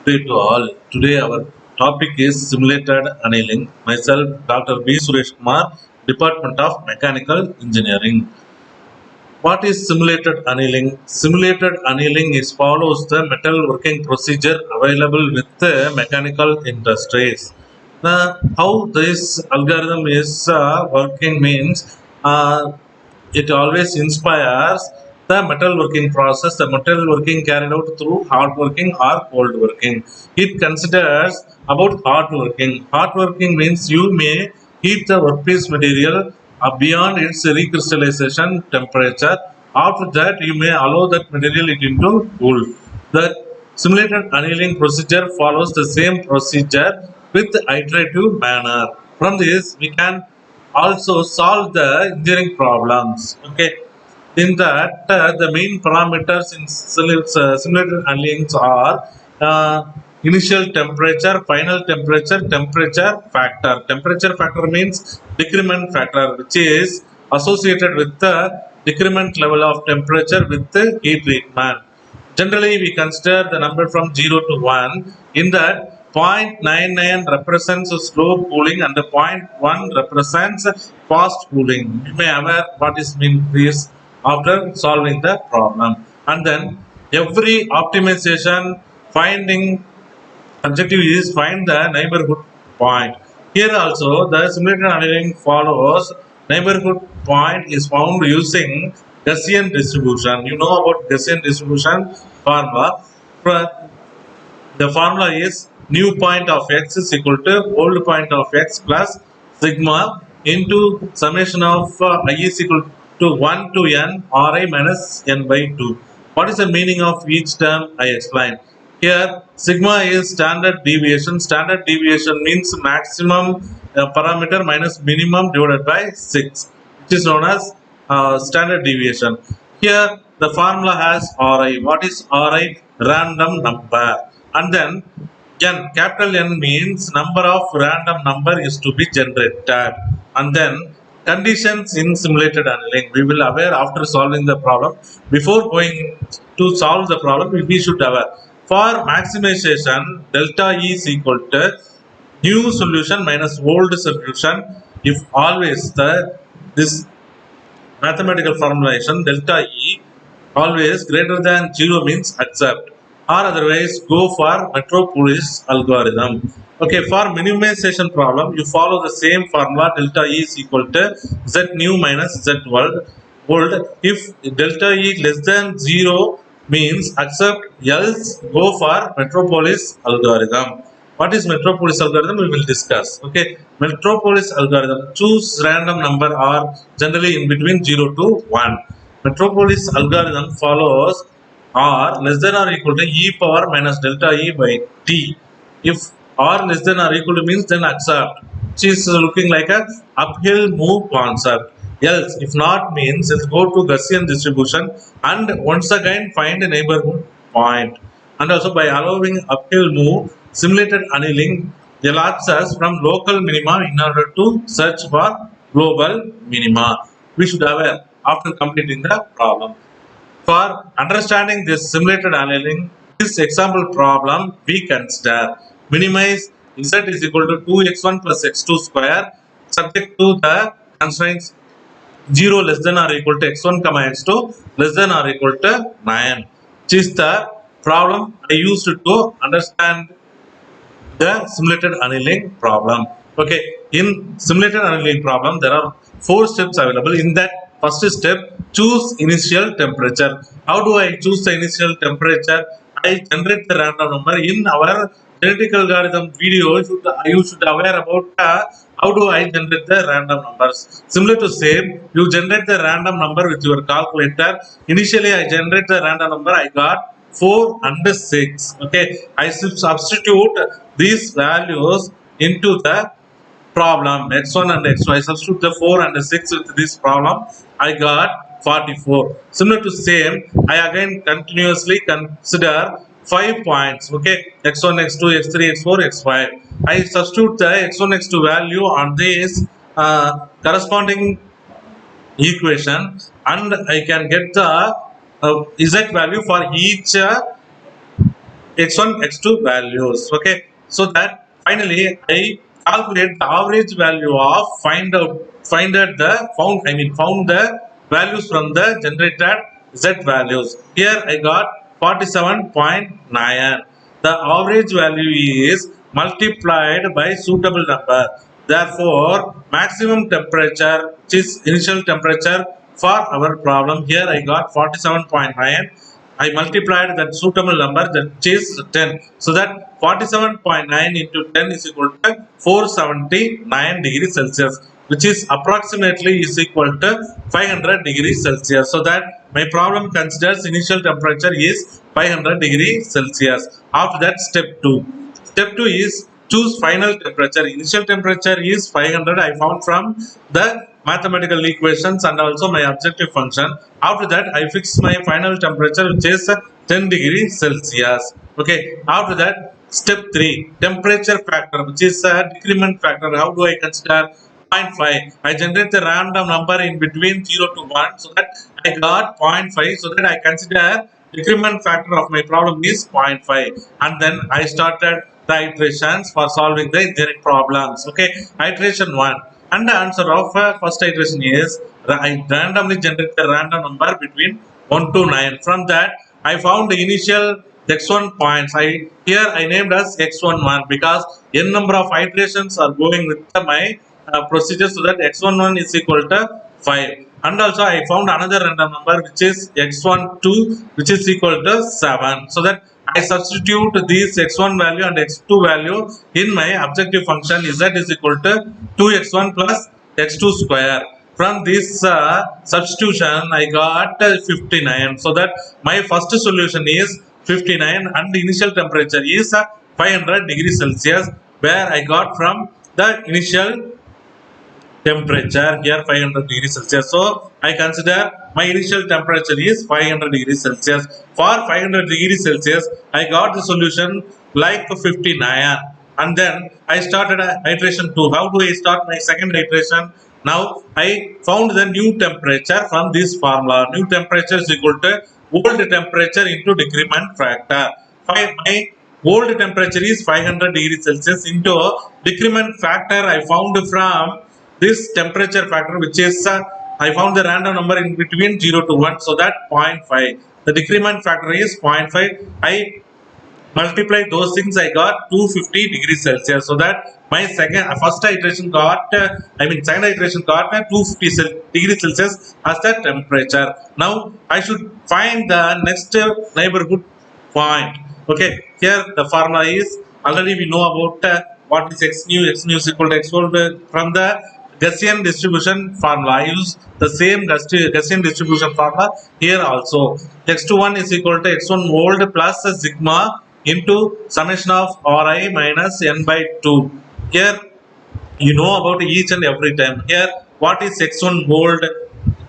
Good day to all. Today our topic is simulated annealing. Myself, Dr. B. Suresh Kumar, Department of Mechanical Engineering. What is simulated annealing? Simulated annealing is follows the metal working procedure available with the mechanical industries. How this algorithm is working means it always inspires the metalworking process, the metalworking carried out through hard working or cold working. It considers about hard working. Hard working means you may heat the workpiece material beyond its recrystallization temperature. After that, you may allow that material it into cool. The simulated annealing procedure follows the same procedure with iterative manner. From this, we can also solve the engineering problems. Okay, in that the main parameters in simulated annealings are initial temperature, final temperature, temperature factor. Temperature factor means decrement factor, which is associated with the decrement level of temperature with the heat treatment. Generally, we consider the number from 0 to 1. In that, 0.99 represents slow cooling and the 0.1 represents fast cooling. You may aware what is mean this after solving the problem. And then every optimization finding objective is find the neighborhood point. Here also the simulated annealing follows neighborhood point is found using Gaussian distribution. You know about Gaussian distribution formula. The formula is new point of x is equal to old point of x plus sigma into summation of I is equal to 1 to n Ri minus n by 2. What is the meaning of each term? I explain. Here, sigma is standard deviation. Standard deviation means maximum parameter minus minimum divided by 6, which is known as standard deviation. Here, the formula has Ri. What is Ri? Random number. And then n, capital N means number of random number is to be generated. And then conditions in simulated annealing. We will aware after solving the problem. Before going to solve the problem, we should aware. For maximization, delta E is equal to new solution minus old solution. If always this mathematical formulation delta E always greater than 0 means accept, or otherwise go for Metropolis algorithm. Okay, for minimization problem, you follow the same formula delta E is equal to Z new minus Z old. If delta E less than 0 means accept, else go for Metropolis algorithm. What is Metropolis algorithm? We will discuss. Okay, Metropolis algorithm choose random number or generally in between 0 to 1. Metropolis algorithm follows r less than or equal to e power minus delta E by t. If r less than or equal to means then accept, which is looking like a uphill move concept. Else, if not means let's go to Gaussian distribution and once again find a neighborhood point. And also by allowing uphill move, simulated annealing allows us from local minima in order to search for global minima. We should aware after completing the problem. For understanding this simulated annealing, this example problem we consider minimize z is equal to 2x1 plus x2 square subject to the constraints 0 less than or equal to x1 comma x2 less than or equal to 9, which is the problem I used to understand the simulated annealing problem. Okay, in simulated annealing problem there are 4 steps available. In that first step, choose initial temperature. How do I choose the initial temperature? I generate the random number. In our genetic algorithm video, you should aware about how do I generate the random numbers. Similar to same, you generate the random number with your calculator. Initially I generate the random number, I got 4 and 6. Okay, I substitute these values into the problem x1 and x2. I substitute the 4 and the 6 with this problem, I got 44. Similar to same, I again continuously consider 5 points. Okay, x1, x2, x3, x4, x5. I substitute the x1, x2 value on this corresponding equation and I can get the z value for each x1 x2 values. Okay, so that finally I calculate the average value of find the values from the generated z values. Here I got 47.9. The average value is multiplied by suitable number. Therefore, maximum temperature, which is initial temperature for our problem, here I got 47.9. I multiplied that suitable number, that is 10. So that 47.9 into 10 is equal to 479 degrees Celsius, which is approximately is equal to 500 degrees Celsius. So that my problem considers initial temperature is 500 degrees Celsius. After that, step 2. Step 2 is choose final temperature. Initial temperature is 500. I found from the mathematical equations and also my objective function. After that, I fix my final temperature, which is 10 degrees Celsius. Okay. After that, step 3, temperature factor, which is a decrement factor. How do I consider? 0.5. I generate the random number in between 0 to 1, so that I got 0.5, so that I consider decrement factor of my problem is 0.5, and then I started the iterations for solving the engineering problems. Okay, iteration 1, and the answer of first iteration is I randomly generate the random number between 1 to 9. From that, I found the initial x1 points. Here I named as x11 because n number of iterations are going with my procedure, so that x11 is equal to 5. And also I found another random number, which is x12, which is equal to 7. So that I substitute these x1 value and x2 value in my objective function. Z is equal to 2x1 plus x2 square. From this substitution, I got 59. So that my first solution is 59, and the initial temperature is 500 degrees Celsius, where I got from the initial temperature here 500 degrees Celsius. So I consider my initial temperature is 500 degrees Celsius. For 500 degrees Celsius, I got the solution like 59, and then I started iteration 2. How do I start my second iteration? Now I found the new temperature from this formula. New temperature is equal to old temperature into decrement factor. My old temperature is 500 degrees Celsius into decrement factor I found from this temperature factor, which is I found the random number in between 0 to 1, so that 0.5. The decrement factor is 0.5. I multiply those things, I got 250 degrees Celsius. So that my first iteration got second iteration got 250 degrees Celsius as the temperature. Now I should find the next neighborhood point. Okay, here the formula is already we know about what is x nu is equal to x old from the Gaussian distribution formula. I use the same Gaussian distribution formula here also. X21 is equal to x1 old plus sigma into summation of Ri minus n by 2. Here you know about each and every time. Here what is x1 old?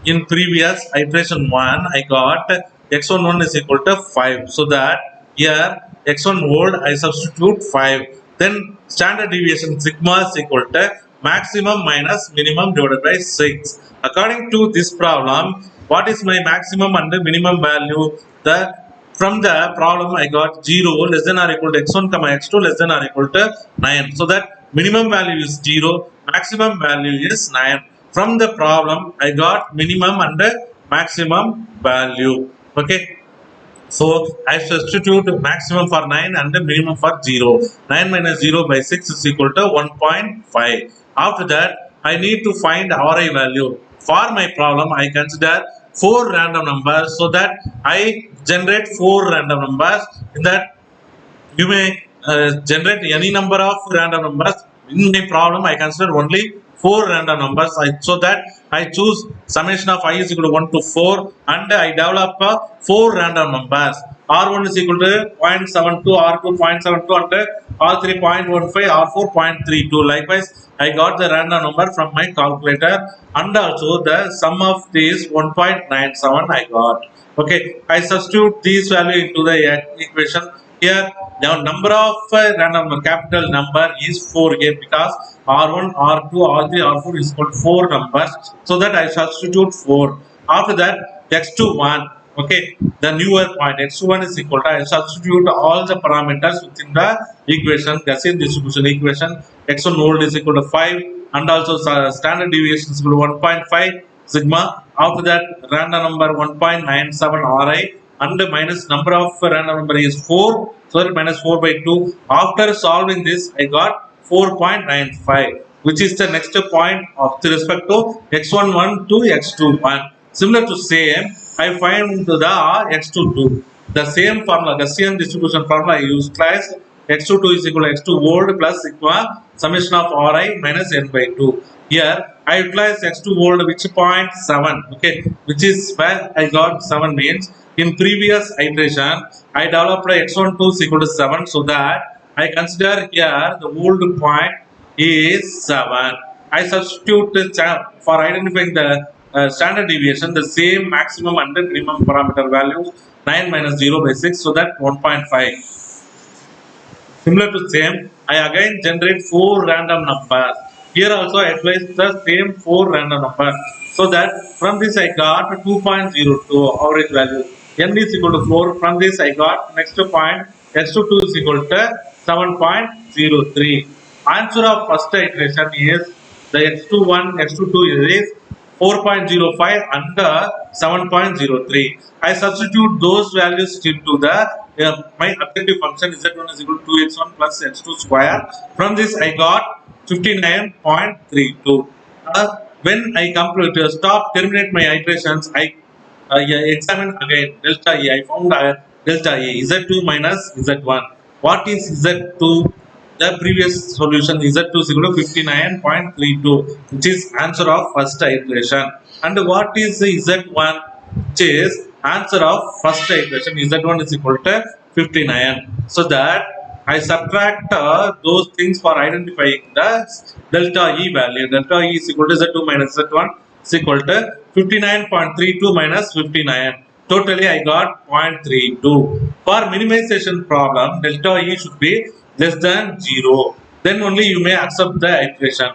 In previous iteration 1, I got x11 is equal to 5. So that here x1 old I substitute 5. Then standard deviation sigma is equal to maximum minus minimum divided by 6. According to this problem, what is my maximum and the minimum value? From the problem I got 0 less than or equal to x1 comma x2 less than or equal to 9. So that minimum value is 0, maximum value is 9. From the problem I got minimum and the maximum value. Okay. So I substitute maximum for 9 and the minimum for 0. 9 minus 0 by 6 is equal to 1.5. After that, I need to find Ri value. For my problem, I consider 4 random numbers, so that I generate 4 random numbers. In that, you may generate any number of random numbers. In my problem, I consider only 4 random numbers, so that I choose summation of I is equal to 1 to 4, and I develop 4 random numbers. R1 is equal to 0.72, R2 0.72, and R3 0.15, R4 0.32. Likewise, I got the random number from my calculator, and also the sum of these 1.97 I got. Okay, I substitute these value into the equation. Here the number of random capital number is 4 here, because R1, R2, R3, R4 is equal to 4 numbers, so that I substitute 4. After that, x21 Okay, the newer point x1 is equal to, I substitute all the parameters within the equation, Gaussian distribution equation. X1 old is equal to 5, and also standard deviation is equal to 1.5 sigma. After that, random number 1.97 Ri, and minus number of random number is 4, so that minus 4 by 2. After solving this, I got 4.95, which is the next point of the respect to x11 to x21. Similar to same, I find the x22. The same formula, Gaussian distribution formula I use class. X22 is equal to x2 old plus sigma summation of Ri minus n by 2. Here I utilize x2 old, which point 7, okay, which is where I got 7 means in previous iteration I developed x12 is equal to 7, so that I consider here the old point is 7. I substitute for identifying the standard deviation, the same maximum and minimum parameter values, 9 minus 0 by 6, so that 1.5. Similar to same, I again generate 4 random numbers. Here also I place the same 4 random numbers, so that from this I got 2.02 average value. N is equal to 4. From this I got next point x22 is equal to 7.03. Answer of first iteration is the x21, x22 is 4.05 and 7.03. I substitute those values into the my objective function z1 is equal to 2x1 plus x2 square. From this I got 59.32. When I complete terminate my iterations, I examine again delta E. I found delta E z2 minus z1. What is z2? The previous solution z2 is equal to 59.32, which is answer of first iteration. And what is z1? Which is answer of first iteration. z1 is equal to 59. So that I subtract those things for identifying the delta E value. Delta E is equal to z2 minus z1 is equal to 59.32 minus 59. Totally I got 0.32. For minimization problem, delta E should be less than 0. Then only you may accept the iteration.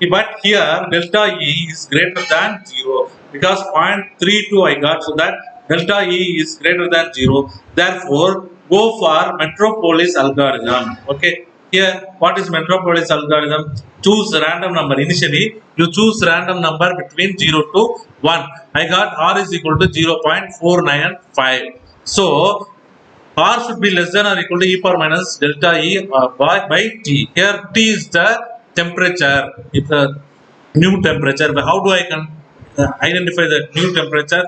But here delta E is greater than 0, because 0.32 I got, so that delta E is greater than 0. Therefore, go for Metropolis algorithm. Okay. Here, what is Metropolis algorithm? Choose random number. Initially, you choose random number between 0 to 1. I got R is equal to 0.495. So, R should be less than or equal to e power minus delta E by T. Here T is the temperature. It's a new temperature. But how do I identify the new temperature?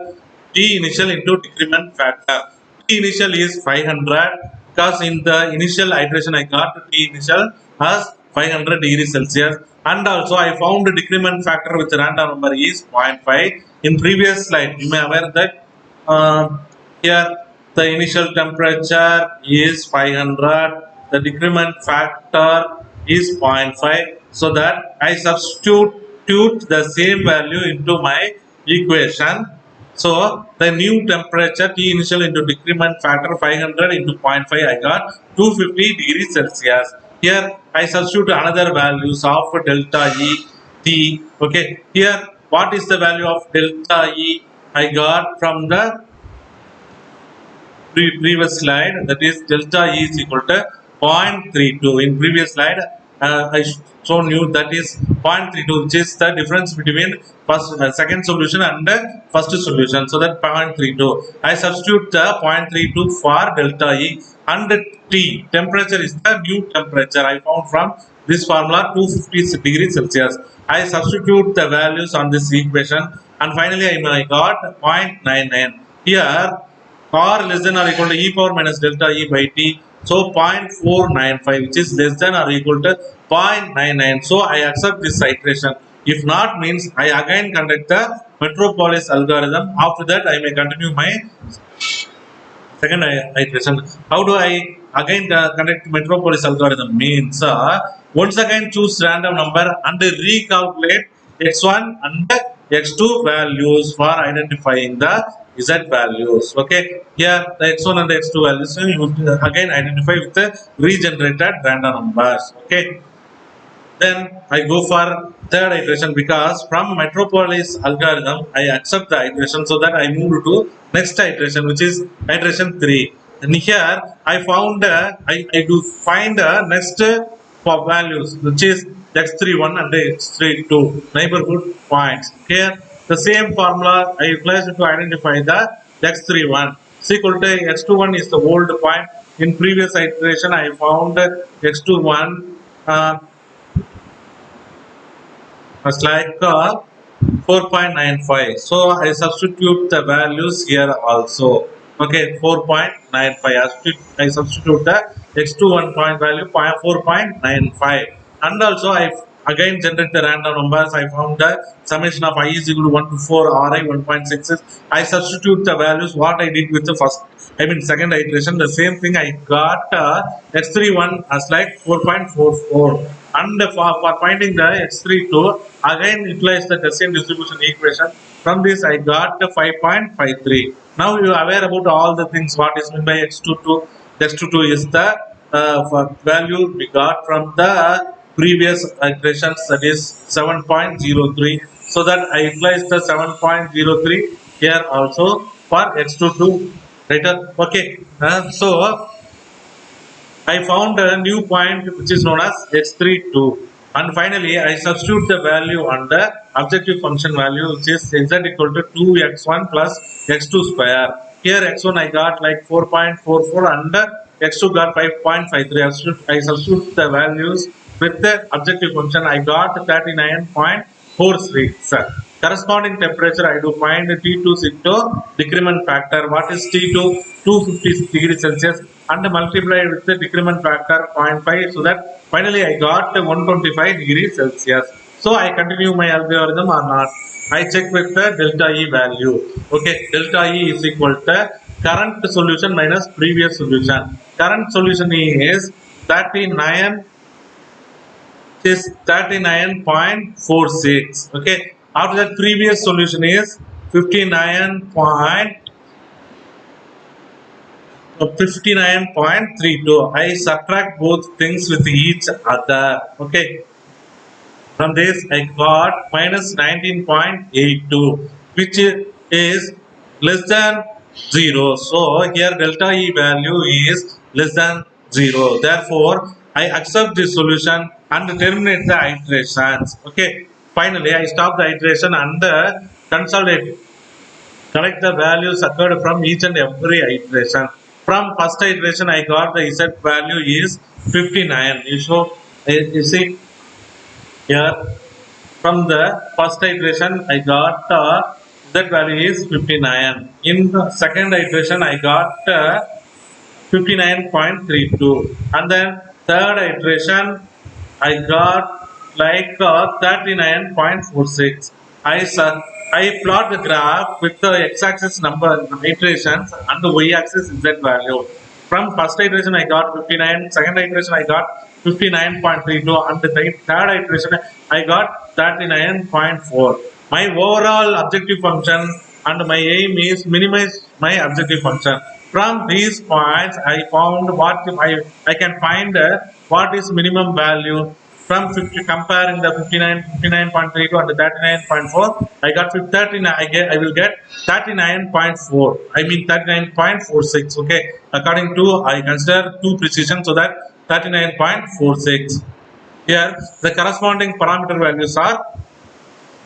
T initial into decrement factor. T initial is 500, because in the initial iteration I got T initial as 500 degrees Celsius. And also I found the decrement factor with random number is 0.5. In previous slide, you may aware that here the initial temperature is 500, the decrement factor is 0.5, so that I substitute the same value into my equation. So the new temperature T initial into decrement factor 500 into 0.5, I got 250 degrees Celsius. Here I substitute another values of delta E T. Okay, here what is the value of delta E I got from the previous slide? That is delta E is equal to 0.32. In previous slide I shown you that is 0.32, which is the difference between second solution and first solution, so that 0.32. I substitute the 0.32 for delta E, and T temperature is the new temperature I found from this formula 250 degrees Celsius. I substitute the values on this equation, and finally I got 0.99. Here R less than or equal to e power minus delta E by T. So 0.495, which is less than or equal to 0.99. So I accept this iteration. If not, means I again conduct the Metropolis algorithm. After that, I may continue my second iteration. How do I again conduct Metropolis algorithm? Means once again choose random number and recalculate x1 and x2 values for identifying the z values. Okay, here the x1 and the x2 values you again identify with the regenerated random numbers. Okay, Then I go for third iteration because from Metropolis algorithm I accept the iteration, so that I move to next iteration, which is iteration 3. And here I found I do find next for values, which is x31 and x32 neighborhood points. Here the same formula I utilized to identify the x31 is equal to x21 is the old point. In previous iteration I found x21 as like 4.95. So I substitute the values here also. Okay, 4.95. I substitute the x21 point value 4.95, and also I again generate the random numbers. I found the summation of I is equal to 1 to 4 Ri 1.66. I substitute the values what I did with the second iteration. The same thing I got x31 as like 4.44, and for finding the x32 again utilize the Gaussian distribution equation. From this I got 5.53. Now you are aware about all the things what is meant by x22. X22 is the value we got from the previous iterations, that is 7.03. So that I utilize the 7.03 here also for x22. Right? Okay. So I found a new point which is known as x32, and finally I substitute the value on the objective function value, which is z equal to 2x1 plus x2 square. Here x1 I got like 4.44 and x2 got 5.53. I substitute the values with the objective function. I got 39.46. Corresponding temperature I do find T2 into decrement factor. What is T2? 250 degrees Celsius, and multiply with the decrement factor 0.5, so that finally I got 125 degrees Celsius. So I continue my algorithm or not. I check with the delta E value. Okay, delta E is equal to current solution minus previous solution. Current solution is 39.46. Okay, after that previous solution is 59.32. I subtract both things with each other. Okay, from this I got minus 19.82, which is less than 0. So here delta E value is less than 0. Therefore I accept this solution and terminate the iterations. Okay, finally I stop the iteration and consolidate, collect the values occurred from each and every iteration. From first iteration I got the Z value is 59. You see here, from the first iteration I got Z value is 59. In the second iteration I got 59.32, and then third iteration I got like 39.46. I plot the graph with the x-axis number iterations and the y-axis z value. From first iteration I got 59, second iteration I got 59.32, and the third iteration I got 39.4. My overall objective function and my aim is minimize my objective function. From these points I found what I can find what is minimum value. From 50, comparing the 59.32 and the 39.4, I got 39. I will get 39.4. I mean 39.46. Okay, according to I consider two precision, so that 39.46. Here the corresponding parameter values are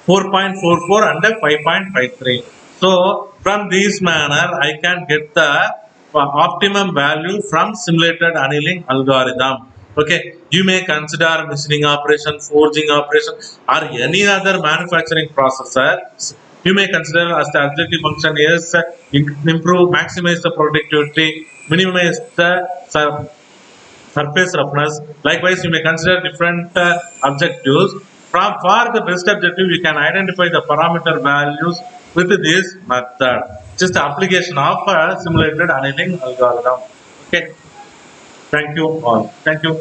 4.44 and 5.53. So from this manner I can get the optimum value from simulated annealing algorithm. Okay, you may consider machining operation, forging operation, or any other manufacturing processor. You may consider as the objective function is improve, maximize the productivity, minimize the surface roughness. Likewise, you may consider different objectives. For the best objective, you can identify the parameter values with this method. Just the application of simulated annealing algorithm. Okay. Thank you all. Thank you.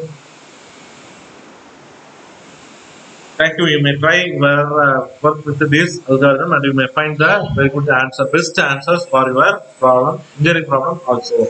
Thank you. You may try work with this algorithm, and you may find the very good answer, best answers for your problem, engineering problem also.